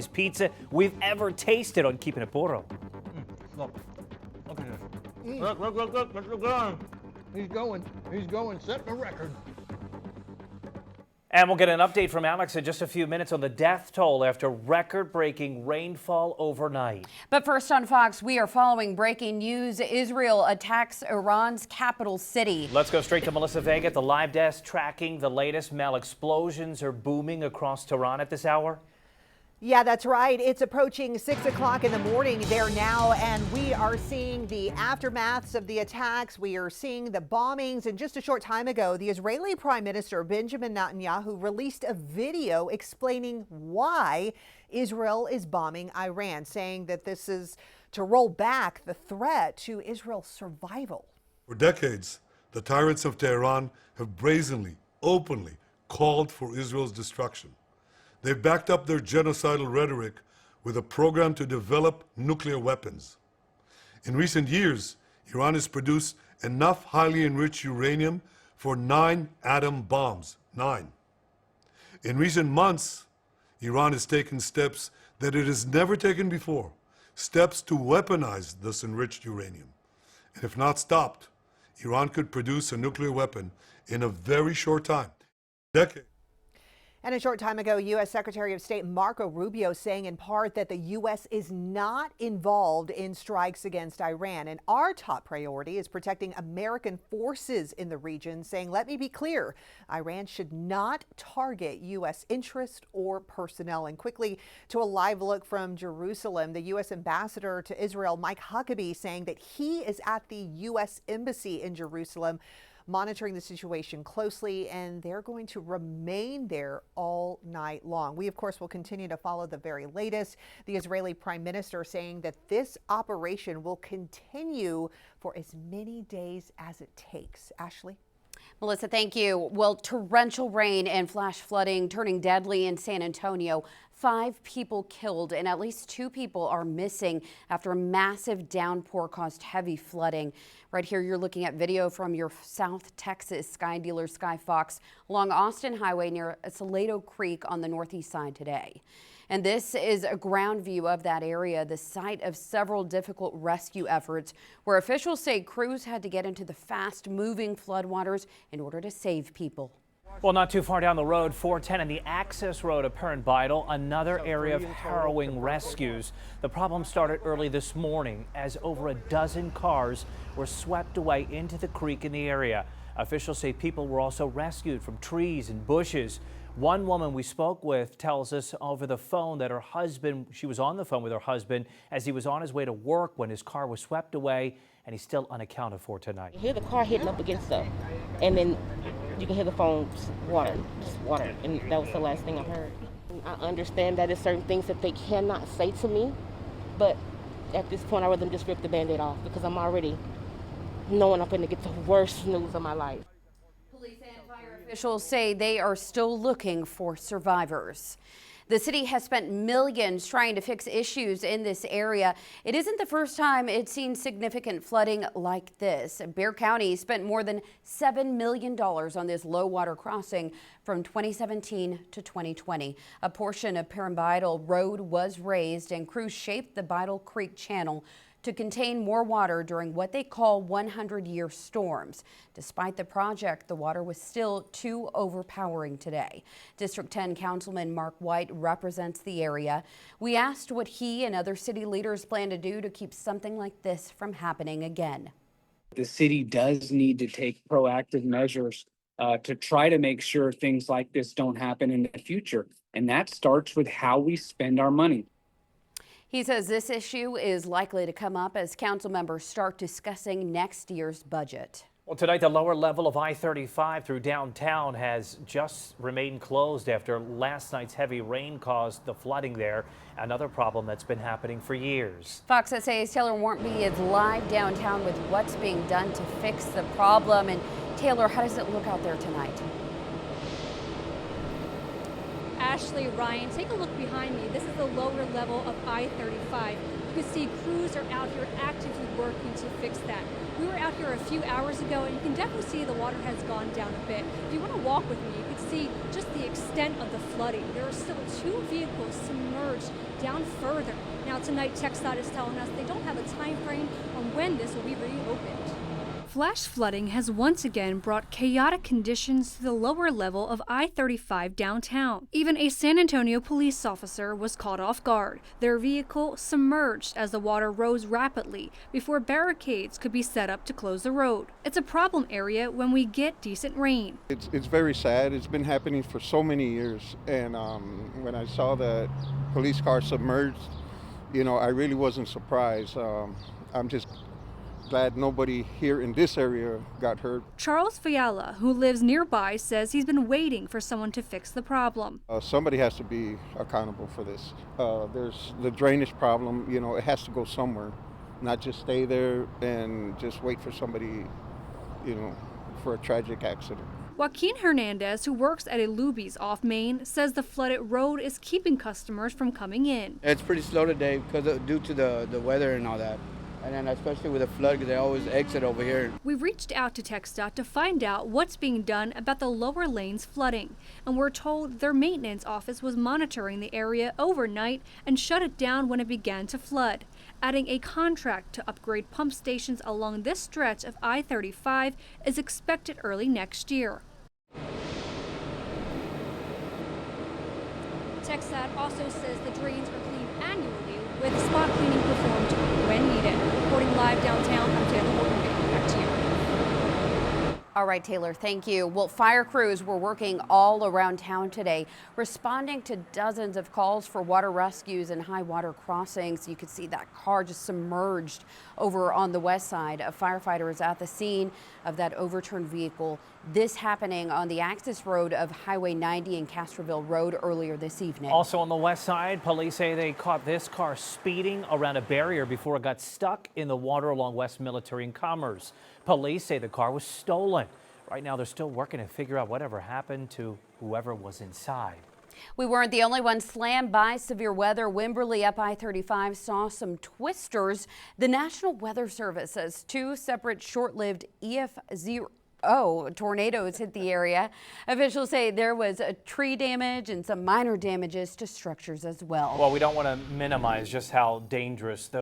best pizza we've ever tasted on Keeping It Puro. Look at this. Look. He's going, setting a record. And we'll get an update from Alex in just a few minutes on the death toll after record-breaking rainfall overnight. But first on Fox, we are following breaking news. Israel attacks Iran's capital city. Let's go straight to Melissa Vega at the live desk tracking the latest. Mel, explosions are booming across Tehran at this hour. Yeah, that's right. It's approaching 6 o'clock in the morning there now, and we are seeing the aftermaths of the attacks. We are seeing the bombings. And just a short time ago, the Israeli Prime Minister Benjamin Netanyahu released a video explaining why Israel is bombing Iran, saying that this is to roll back the threat to Israel's survival. For decades, the tyrants of Tehran have brazenly, openly called for Israel's destruction. They've backed up their genocidal rhetoric with a program to develop nuclear weapons. In recent years, Iran has produced enough highly enriched uranium for 9 atom bombs. 9. In recent months, Iran has taken steps that it has never taken before, steps to weaponize this enriched uranium. And if not stopped, Iran could produce a nuclear weapon in a very short time. Decade. And a short time ago, U.S. Secretary of State Marco Rubio saying in part that the U.S. is not involved in strikes against Iran. And our top priority is protecting American forces in the region, saying, let me be clear, Iran should not target U.S. interest or personnel. And quickly to a live look from Jerusalem, the U.S. ambassador to Israel, Mike Huckabee, saying that he is at the U.S. embassy in Jerusalem, monitoring the situation closely, and they're going to remain there all night long. We, of course, will continue to follow the very latest. The Israeli Prime Minister saying that this operation will continue for as many days as it takes. Ashley? Melissa, thank you. Well, torrential rain and flash flooding turning deadly in San Antonio. 5 people killed and at least 2 people are missing after a massive downpour caused heavy flooding. Right here, you're looking at video from your South Texas Sky dealer Sky Fox along Austin Highway near Salado Creek on the northeast side today. And this is a ground view of that area, the site of several difficult rescue efforts where officials say crews had to get into the fast-moving floodwaters in order to save people. Well, not too far down the road, 410 and the access road of Perrin Beitel, another area of harrowing rescues. The problem started early this morning as over a dozen cars were swept away into the creek in the area. Officials say people were also rescued from trees and bushes. One woman we spoke with tells us over the phone that she was on the phone with her husband as he was on his way to work when his car was swept away, and he's still unaccounted for tonight. You hear the car hitting up against stuff, and then you can hear the phone just water, and that was the last thing I heard. I understand that there's certain things that they cannot say to me, but at this point I would rather just rip the Band-Aid off because I'm already knowing I'm going to get the worst news of my life. Police and fire officials say they are still looking for survivors. The city has spent millions trying to fix issues in this area. It isn't the first time it's seen significant flooding like this. Bexar County spent more than $7 million on this low water crossing from 2017 to 2020. A portion of Perrin Beitel Road was raised and crews shaped the Beitel Creek channel to contain more water during what they call 100-year storms. Despite the project, the water was still too overpowering today. District 10 Councilman Mark White represents the area. We asked what he and other city leaders plan to do to keep something like this from happening again. The city does need to take proactive measures to try to make sure things like this don't happen in the future. And that starts with how we spend our money. He says this issue is likely to come up as council members start discussing next year's budget. Well, tonight the lower level of I-35 through downtown has just remained closed after last night's heavy rain caused the flooding there. Another problem that's been happening for years. Fox SA's Taylor Warnby is live downtown with what's being done to fix the problem. And Taylor, how does it look out there tonight? Ashley, Ryan, take a look behind me. This is the lower level of I-35. You can see crews are out here actively working to fix that. We were out here a few hours ago, and you can definitely see the water has gone down a bit. If you want to walk with me, you can see just the extent of the flooding. There are still 2 vehicles submerged down further. Now tonight, TxDOT is telling us they don't have a time frame on when this will be reopened. Flash flooding has once again brought chaotic conditions to the lower level of I-35 downtown. Even a San Antonio police officer was caught off guard. Their vehicle submerged as the water rose rapidly before barricades could be set up to close the road. It's a problem area when we get decent rain. It's very sad. It's been happening for so many years. And when I saw the police car submerged, you know, I really wasn't surprised. I'm just glad nobody here in this area got hurt. Charles Fiala, who lives nearby, says he's been waiting for someone to fix the problem. Somebody has to be accountable for this. There's the drainage problem, you know, it has to go somewhere, not just stay there and just wait for somebody, you know, for a tragic accident. Joaquin Hernandez, who works at a Luby's off Main, says the flooded road is keeping customers from coming in. It's pretty slow today due to the weather and all that. And then especially with the flood, because they always exit over here. We reached out to TxDOT to find out what's being done about the lower lanes flooding. And we're told their maintenance office was monitoring the area overnight and shut it down when it began to flood. Adding a contract to upgrade pump stations along this stretch of I-35 is expected early next year. TxDOT also says the drains are cleaned annually with spot cleaning performed when needed. Reporting live downtown, I'm Taylor Horton. Back to you. All right, Taylor, thank you. Well, fire crews were working all around town today, responding to dozens of calls for water rescues and high water crossings. You could see that car just submerged over on the west side. A firefighter is at the scene of that overturned vehicle. This happening on the access road of Highway 90 and Castroville Road earlier this evening. Also on the west side, police say they caught this car speeding around a barrier before it got stuck in the water along West Military and Commerce. Police say the car was stolen. Right now, they're still working to figure out whatever happened to whoever was inside. We weren't the only ones slammed by severe weather. Wimberley up I-35 saw some twisters. The National Weather Service says 2 separate short-lived EF0 tornadoes hit the area. Officials say there was a tree damage and some minor damages to structures as well. Well, we don't want to minimize just how dangerous